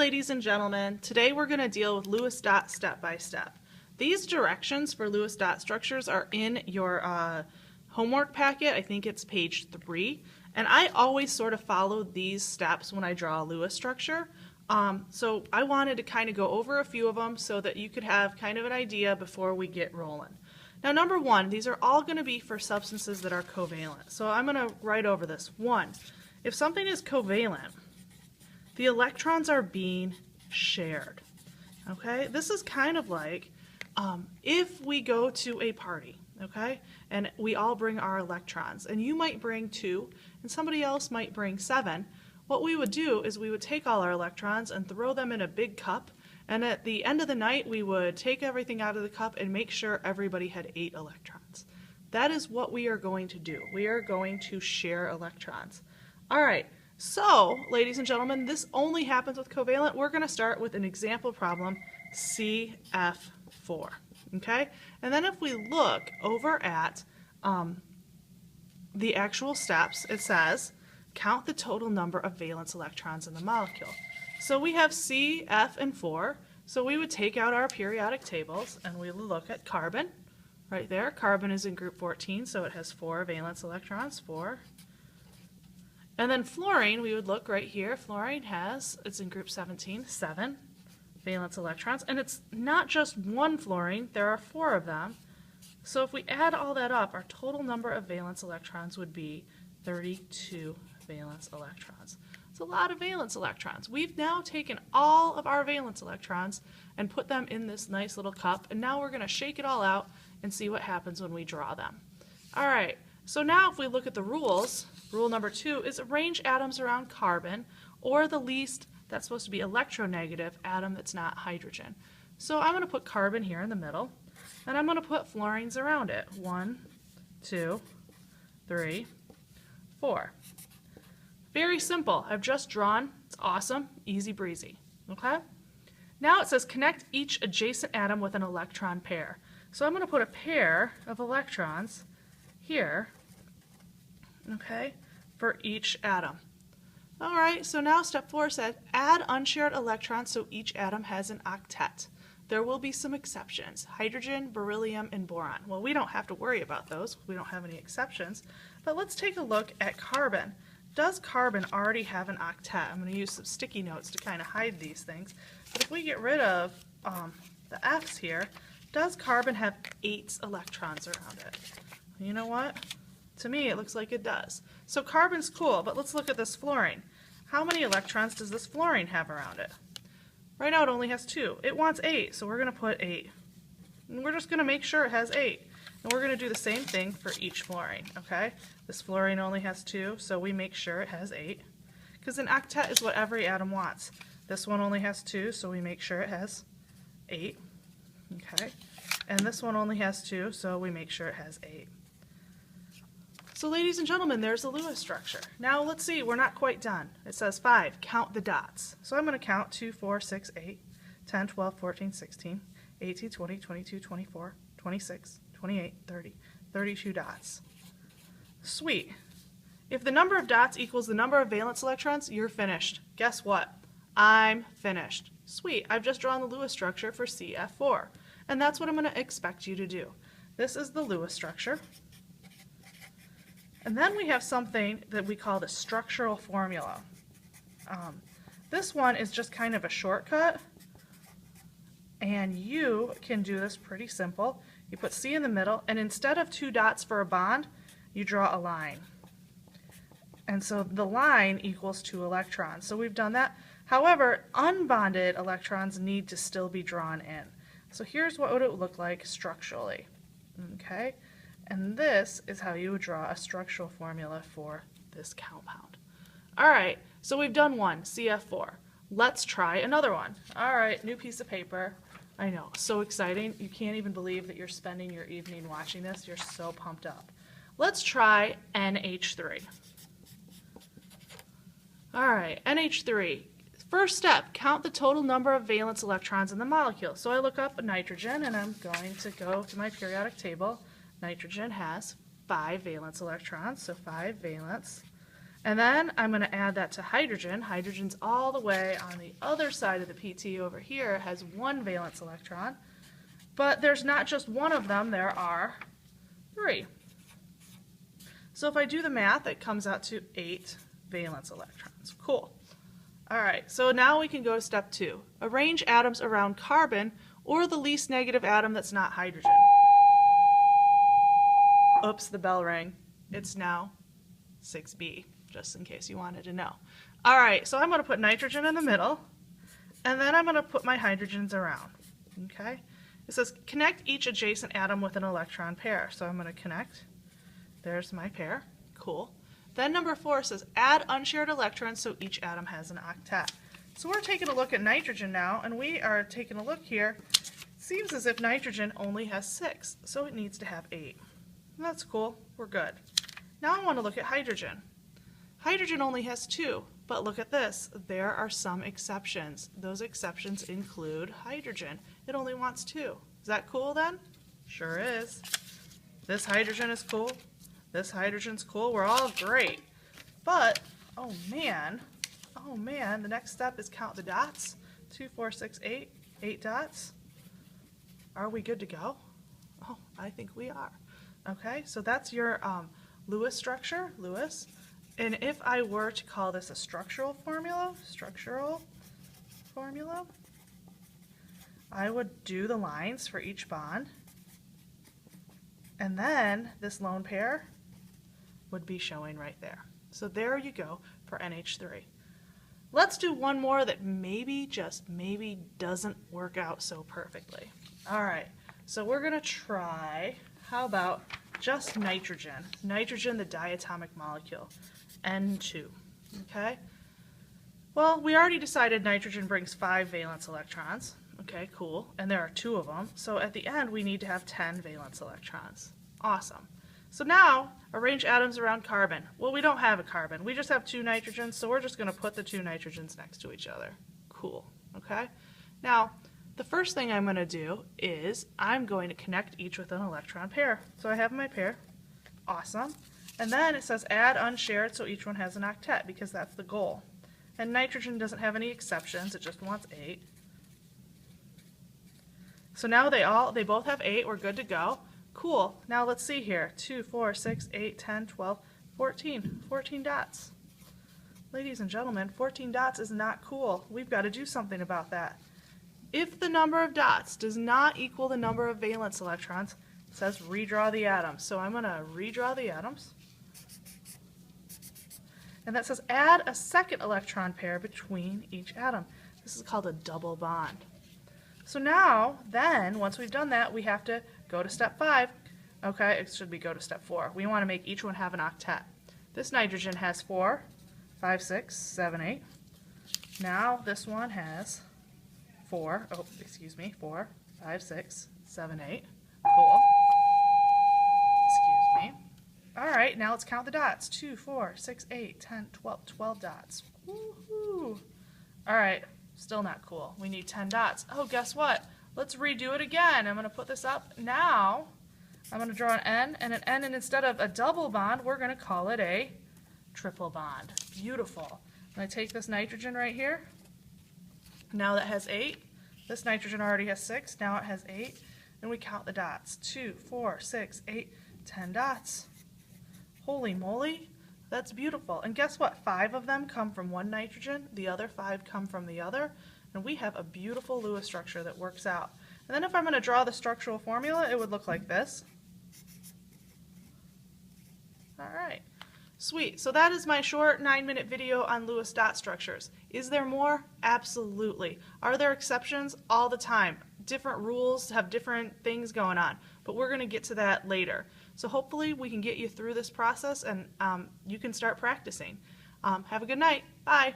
ladies and gentlemen. Today we're going to deal with Lewis dot step by step. These directions for Lewis dot structures are in your homework packet. I think it's page 3. And I always sort of follow these steps when I draw a Lewis structure. So I wanted to kind of go over a few of them so that you could have kind of an idea before we get rolling. Now, number 1, these are all going to be for substances that are covalent. So I'm going to write over this. 1, if something is covalent, the electrons are being shared. Okay, this is kind of like if we go to a party, okay, and we all bring our electrons, and you might bring 2, and somebody else might bring 7. What we would do is we would take all our electrons and throw them in a big cup, and at the end of the night we would take everything out of the cup and make sure everybody had 8 electrons. That is what we are going to do. We are going to share electrons. All right. So, ladies and gentlemen, this only happens with covalent. We're going to start with an example problem, CF4, okay? And then if we look over at the actual steps, it says, count the total number of valence electrons in the molecule. So we have C, F, and 4. So we would take out our periodic tables, and we would look at carbon. Right there, carbon is in group 14, so it has 4 valence electrons, 4. And then fluorine, we would look right here. Fluorine it's in group 17, 7 valence electrons. And it's not just one fluorine, there are 4 of them. So if we add all that up, our total number of valence electrons would be 32 valence electrons. It's a lot of valence electrons. We've now taken all of our valence electrons and put them in this nice little cup, and now we're going to shake it all out and see what happens when we draw them. All right. So now if we look at the rules, rule number 2 is arrange atoms around carbon or the least, that's supposed to be electronegative, atom that's not hydrogen. So I'm going to put carbon here in the middle, and I'm going to put fluorines around it. 1, 2, 3, 4. Very simple. I've just drawn. It's awesome. Easy breezy. Okay? Now it says connect each adjacent atom with an electron pair. So I'm going to put a pair of electrons here, okay, for each atom. All right, so now step 4 said add unshared electrons so each atom has an octet. There will be some exceptions, hydrogen, beryllium, and boron. Well, we don't have to worry about those. We don't have any exceptions. But let's take a look at carbon. Does carbon already have an octet? I'm going to use some sticky notes to kind of hide these things. But if we get rid of the F's here, does carbon have 8 electrons around it? You know what? To me, it looks like it does. So carbon's cool, but let's look at this fluorine. How many electrons does this fluorine have around it? Right now it only has 2. It wants 8, so we're going to put 8. And we're just going to make sure it has 8. And we're going to do the same thing for each fluorine, okay? This fluorine only has 2, so we make sure it has 8. Because an octet is what every atom wants. This one only has 2, so we make sure it has 8. Okay? And this one only has 2, so we make sure it has 8. So ladies and gentlemen, there's the Lewis structure. Now let's see, we're not quite done. It says 5, count the dots. So I'm going to count 2, 4, 6, 8, 10, 12, 14, 16, 18, 20, 22, 24, 26, 28, 30, 32 dots. Sweet. If the number of dots equals the number of valence electrons, you're finished. Guess what? I'm finished. Sweet, I've just drawn the Lewis structure for CF4. And that's what I'm going to expect you to do. This is the Lewis structure. And then we have something that we call the structural formula. This one is just kind of a shortcut, and you can do this pretty simple. You put C in the middle, and instead of 2 dots for a bond, you draw a line. And so the line equals 2 electrons. So we've done that. However, unbonded electrons need to still be drawn in. So here's what it would look like structurally. Okay? And this is how you would draw a structural formula for this compound. All right, so we've done one, CF4. Let's try another one. All right, new piece of paper. I know, so exciting. You can't even believe that you're spending your evening watching this. You're so pumped up. Let's try NH3. All right, NH3. First step, count the total number of valence electrons in the molecule. So I look up nitrogen, and I'm going to go to my periodic table. Nitrogen has 5 valence electrons, so 5 valence. And then I'm going to add that to hydrogen. Hydrogen's all the way on the other side of the PT over here. It has one valence electron. But there's not just one of them, there are 3. So if I do the math, it comes out to 8 valence electrons. Cool. All right, so now we can go to step 2. Arrange atoms around carbon or the least negative atom that's not hydrogen. Oops, the bell rang. It's now 6B, just in case you wanted to know. All right, so I'm going to put nitrogen in the middle, and then I'm going to put my hydrogens around. Okay? It says connect each adjacent atom with an electron pair. So I'm going to connect. There's my pair. Cool. Then number 4 says add unshared electrons so each atom has an octet. So we're taking a look at nitrogen now, and we are taking a look here. It seems as if nitrogen only has 6, so it needs to have 8. And that's cool. We're good. Now I want to look at hydrogen. Hydrogen only has 2, but look at this. There are some exceptions. Those exceptions include hydrogen. It only wants 2. Is that cool then? Sure is. This hydrogen is cool. This hydrogen's cool. We're all great. But, oh man, the next step is count the dots. 2, 4, 6, 8. 8 dots. Are we good to go? Oh, I think we are. Okay, so that's your Lewis structure, Lewis. And if I were to call this a structural formula, I would do the lines for each bond. And then this lone pair would be showing right there. So there you go for NH3. Let's do one more that maybe, just maybe, doesn't work out so perfectly. All right, so we're going to try, how about just nitrogen? Nitrogen, the diatomic molecule, N2, okay? Well, we already decided nitrogen brings 5 valence electrons. Okay, cool, and there are 2 of them. So at the end, we need to have 10 valence electrons. Awesome. So now, arrange atoms around carbon. Well, we don't have a carbon. We just have 2 nitrogens, so we're just going to put the 2 nitrogens next to each other. Cool, okay? Now, the first thing I'm going to do is I'm going to connect each with an electron pair. So I have my pair. Awesome. And then it says add unshared, so each one has an octet, because that's the goal. And nitrogen doesn't have any exceptions. It just wants 8. So now they both have 8. We're good to go. Cool. Now let's see here. 2, 4, 6, 8, 10, 12, 14. 14 dots. Ladies and gentlemen, 14 dots is not cool. We've got to do something about that. If the number of dots does not equal the number of valence electrons, it says redraw the atoms. So I'm going to redraw the atoms. And that says add a second electron pair between each atom. This is called a double bond. So now, then, once we've done that, we have to go to step 5. Okay, it should be go to step 4. We want to make each one have an octet. This nitrogen has 4, 5, 6, 7, 8. Now this one has 4, 5, 6, 7, 8. Cool. Excuse me. All right, now let's count the dots. 2, 4, 6, 8, 10, 12, 12 dots. Woohoo! All right, still not cool. We need 10 dots. Oh, guess what? Let's redo it again. I'm going to put this up. Now, I'm going to draw an N, and instead of a double bond, we're going to call it a triple bond. Beautiful. I'm going to take this nitrogen right here. Now that has 8. This nitrogen already has 6. Now it has 8. And we count the dots. 2, 4, 6, 8, 10 dots. Holy moly, that's beautiful. And guess what? 5 of them come from one nitrogen, the other 5 come from the other, and we have a beautiful Lewis structure that works out. And then if I'm going to draw the structural formula, it would look like this. All right, sweet. So that is my short 9-minute video on Lewis dot structures. Is there more? Absolutely. Are there exceptions? All the time. Different rules have different things going on, but we're going to get to that later. So hopefully we can get you through this process and you can start practicing. Have a good night. Bye.